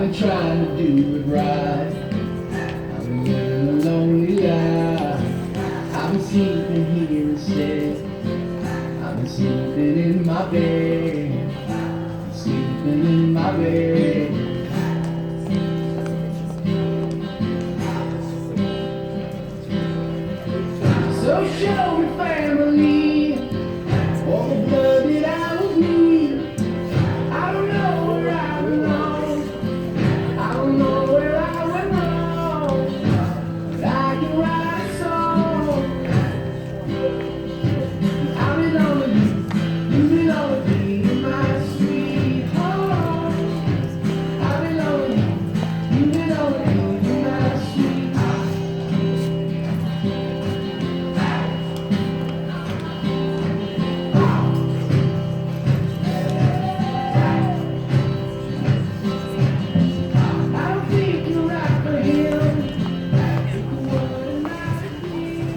been trying to do it right. I've been living a lonely life. I've been sleeping here instead. I've been sleeping in my bed. Sleeping in my bed. So show me family, all the blood that I will need. I don't know where I belong. I don't know where I went wrong. But I can write a song. I belong to you. You belong to me, my sweet home. I belong to you. You belong to me, my sweet home. I don't think you're right for him. Took a word and I did.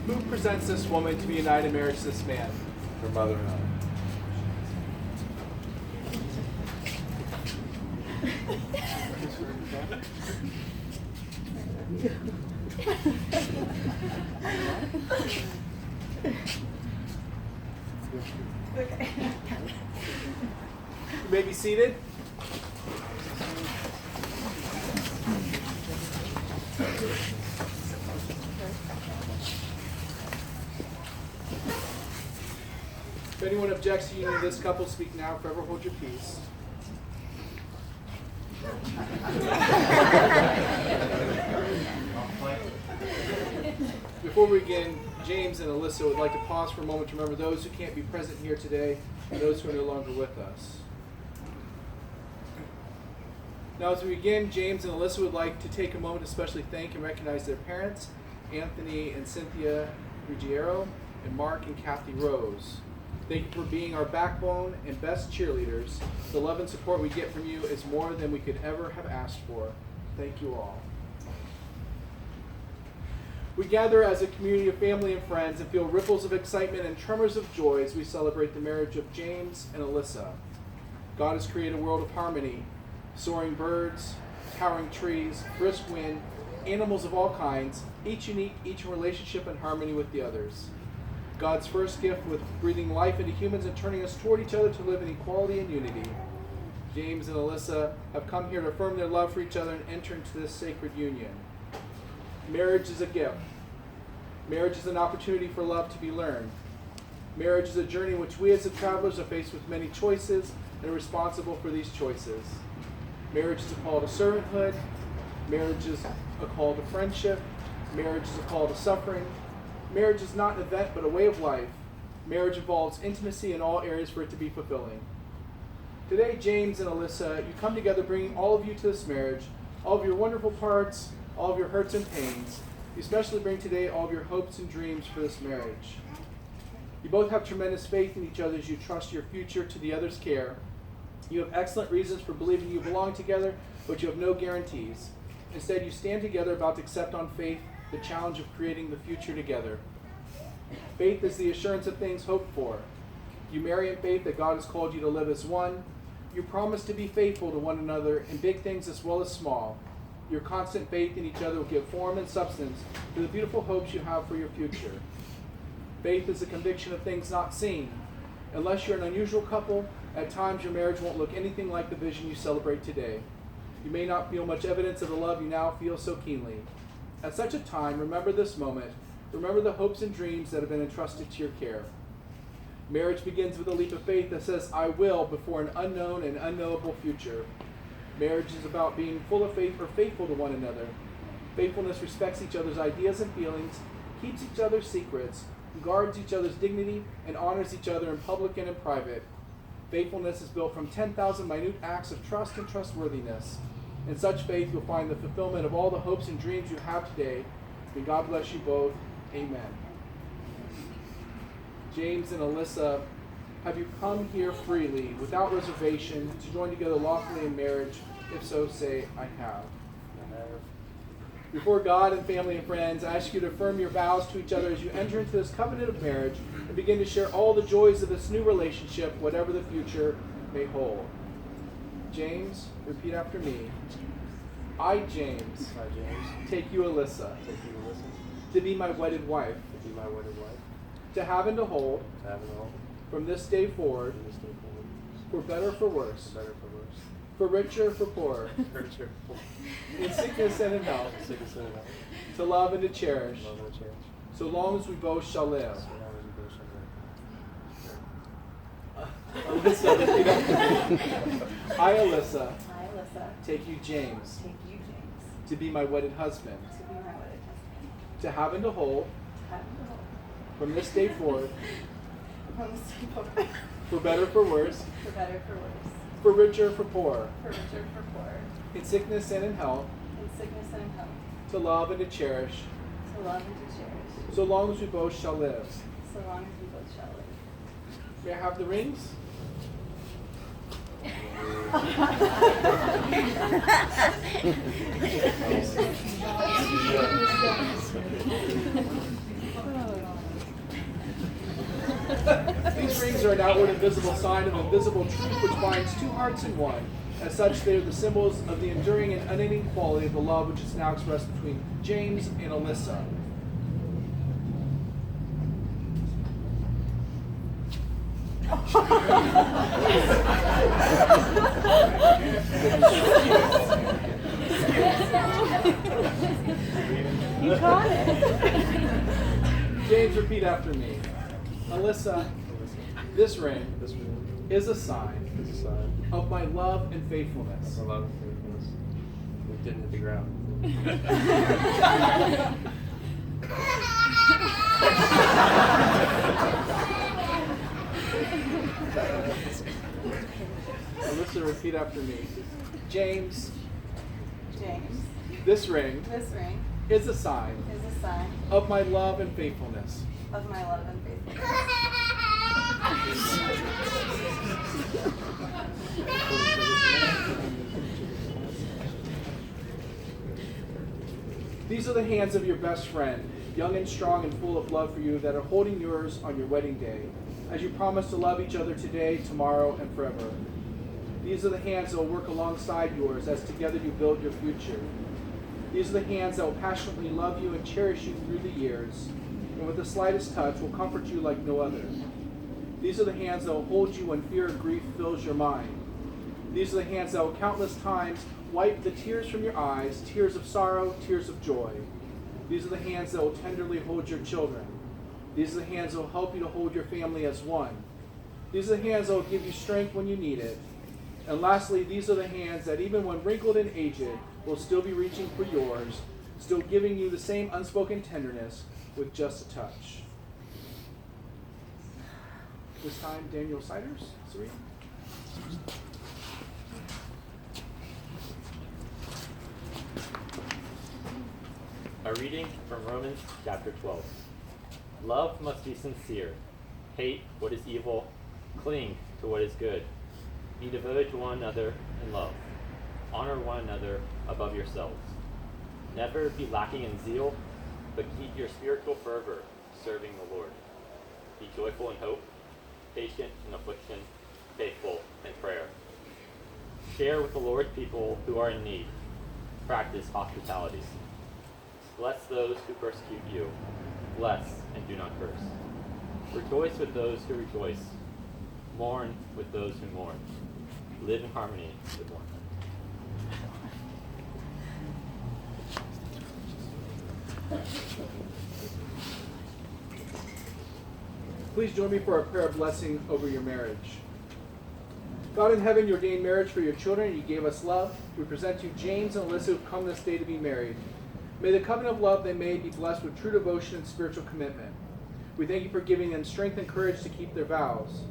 Who presents this woman to be united in marriage to this man? Her mother and I. You may be seated. If anyone objects to the union of this couple, speak now, forever hold your peace. Before we begin, James and Alyssa would like to pause for a moment to remember those who can't be present here today and those who are no longer with us. Now, as we begin, James and Alyssa would like to take a moment to especially thank and recognize their parents, Anthony and Cynthia Ruggiero, and Mark and Kathy Rose. Thank you for being our backbone and best cheerleaders. The love and support we get from you is more than we could ever have asked for. Thank you all. We gather as a community of family and friends and feel ripples of excitement and tremors of joy as we celebrate the marriage of James and Alyssa. God has created a world of harmony, soaring birds, towering trees, brisk wind, animals of all kinds, each unique, each in relationship and harmony with the others. God's first gift with breathing life into humans and turning us toward each other to live in equality and unity. James and Alyssa have come here to affirm their love for each other and enter into this sacred union. Marriage is a gift. Marriage is an opportunity for love to be learned. Marriage is a journey in which we as the travelers are faced with many choices and are responsible for these choices. Marriage is a call to servanthood. Marriage is a call to friendship. Marriage is a call to suffering. Marriage is not an event but a way of life. Marriage involves intimacy in all areas for it to be fulfilling. Today, James and Alyssa, you come together bringing all of you to this marriage, all of your wonderful parts, all of your hurts and pains. You especially bring today all of your hopes and dreams for this marriage. You both have tremendous faith in each other as you trust your future to the other's care. You have excellent reasons for believing you belong together, but you have no guarantees. Instead, you stand together about to accept on faith the challenge of creating the future together. Faith is the assurance of things hoped for. You marry in faith that God has called you to live as one. You promise to be faithful to one another in big things as well as small. Your constant faith in each other will give form and substance to the beautiful hopes you have for your future. Faith is the conviction of things not seen. Unless you're an unusual couple, at times your marriage won't look anything like the vision you celebrate today. You may not feel much evidence of the love you now feel so keenly. At such a time, remember this moment Remember the hopes and dreams that have been entrusted to your care. Marriage begins with a leap of faith that says, I will, before an unknown and unknowable future. Marriage is about being full of faith or faithful to one another. Faithfulness respects each other's ideas and feelings, keeps each other's secrets, guards each other's dignity, and honors each other in public and in private. Faithfulness is built from 10,000 minute acts of trust and trustworthiness. In such faith, you'll find the fulfillment of all the hopes and dreams you have today. May God bless you both. Amen. James and Alyssa, have you come here freely, without reservation, to join together lawfully in marriage? If so, say, I have. Before God and family and friends, I ask you to affirm your vows to each other as you enter into this covenant of marriage and begin to share all the joys of this new relationship, whatever the future may hold. James, repeat after me. I, James, take you, Alyssa, to be my wedded wife, to have and to hold, from this day forward, for better or for worse, for richer or for poorer, in sickness and in health, to love and to cherish, so long as we both shall live. Alyssa, repeat after me. I, Alyssa, take you, James, to be my wedded husband, to have and to hold, from this day forward, for better or for worse, for richer or for poorer, in sickness and in health, to love and to cherish, so long as we both shall live. May I have the rings? These rings are an outward and visible sign of a visible truth which binds two hearts in one. As such, they are the symbols of the enduring and unending quality of the love which is now expressed between James and Alyssa. You caught it. James, repeat after me. Alyssa, this ring is a sign of my love and faithfulness. We didn't hit the ground. Alyssa, repeat after me. James, James, this ring this ring is a sign is a sign of my love and faithfulness. of my love and faithfulness. These are the hands of your best friend, young and strong and full of love for you, that are holding yours on your wedding day, as you promise to love each other today, tomorrow, and forever. These are the hands that will work alongside yours as together you build your future. These are the hands that will passionately love you and cherish you through the years, and with the slightest touch will comfort you like no other. These are the hands that will hold you when fear or grief fills your mind. These are the hands that will countless times wipe the tears from your eyes, tears of sorrow, tears of joy. These are the hands that will tenderly hold your children. These are the hands that will help you to hold your family as one. These are the hands that will give you strength when you need it. And lastly, these are the hands that even when wrinkled and aged, will still be reaching for yours, still giving you the same unspoken tenderness with just a touch. This time, Daniel Siders, Serene. A reading from Romans chapter 12. Love must be sincere. Hate what is evil. Cling to what is good. Be devoted to one another in love. Honor one another above yourselves. Never be lacking in zeal, but keep your spiritual fervor serving the Lord. Be joyful in hope, patient in affliction, faithful in prayer. Share with the Lord's people who are in need. Practice hospitality. Bless those who persecute you. Bless and do not curse. Rejoice with those who rejoice. Mourn with those who mourn. Live in harmony with one another. Please join me for a prayer of blessing over your marriage. God in heaven, you ordained marriage for your children, and you gave us love. We present to you James and Alyssa, who have come this day to be married. May the covenant of love they made be blessed with true devotion and spiritual commitment. We thank you for giving them strength and courage to keep their vows.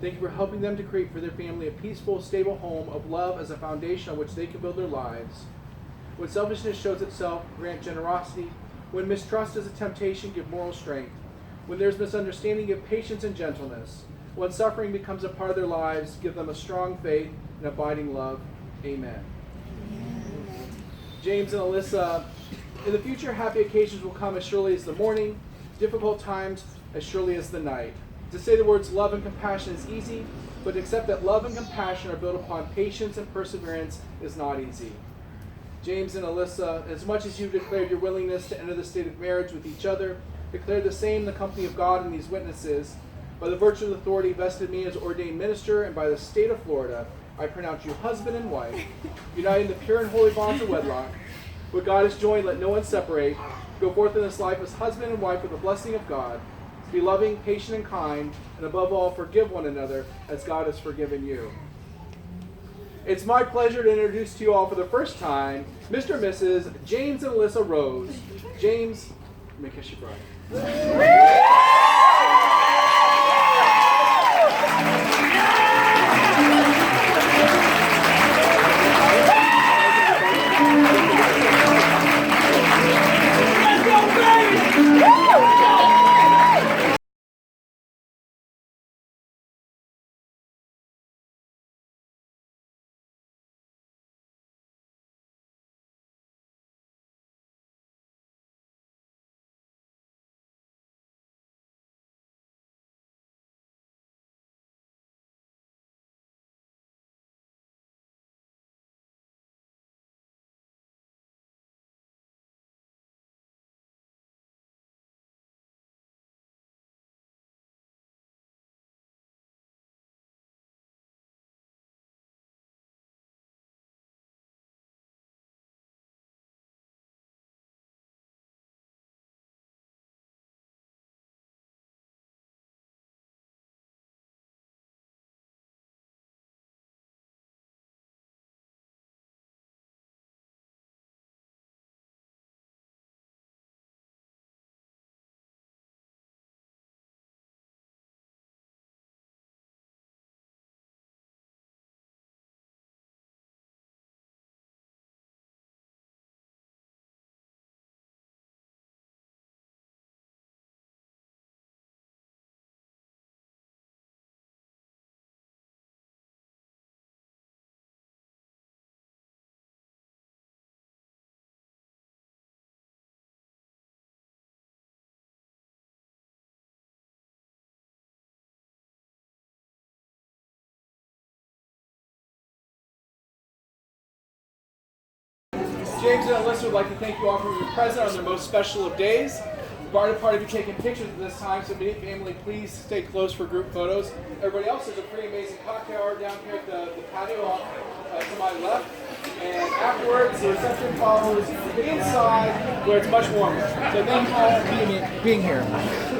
Thank you for helping them to create for their family a peaceful, stable home of love as a foundation on which they can build their lives. When selfishness shows itself, grant generosity. When mistrust is a temptation, give moral strength. When there's misunderstanding, give patience and gentleness. When suffering becomes a part of their lives, give them a strong faith and abiding love. Amen. James and Alyssa, in the future, happy occasions will come as surely as the morning, difficult times as surely as the night. To say the words love and compassion is easy, but to accept that love and compassion are built upon patience and perseverance is not easy. James and Alyssa, as much as you've declared your willingness to enter the state of marriage with each other, declare the same in the company of God and these witnesses. By the virtue of the authority vested in me as ordained minister, and by the state of Florida, I pronounce you husband and wife, united in the pure and holy bonds of wedlock. What God has joined, let no one separate. Go forth in this life as husband and wife with the blessing of God. Be loving, patient, and kind, and above all, forgive one another as God has forgiven you. It's my pleasure to introduce to you all for the first time, Mr. and Mrs. James and Alyssa Rose. James, may I kiss your bride. James and Alyssa would like to thank you all for being present on their most special of days. The garden party will be taking pictures at this time, so immediate family, please stay close for group photos. Everybody else, there's a pretty amazing cocktail hour down here at the patio to my left. And afterwards, the reception follows inside where it's much warmer. So thank you all for being here.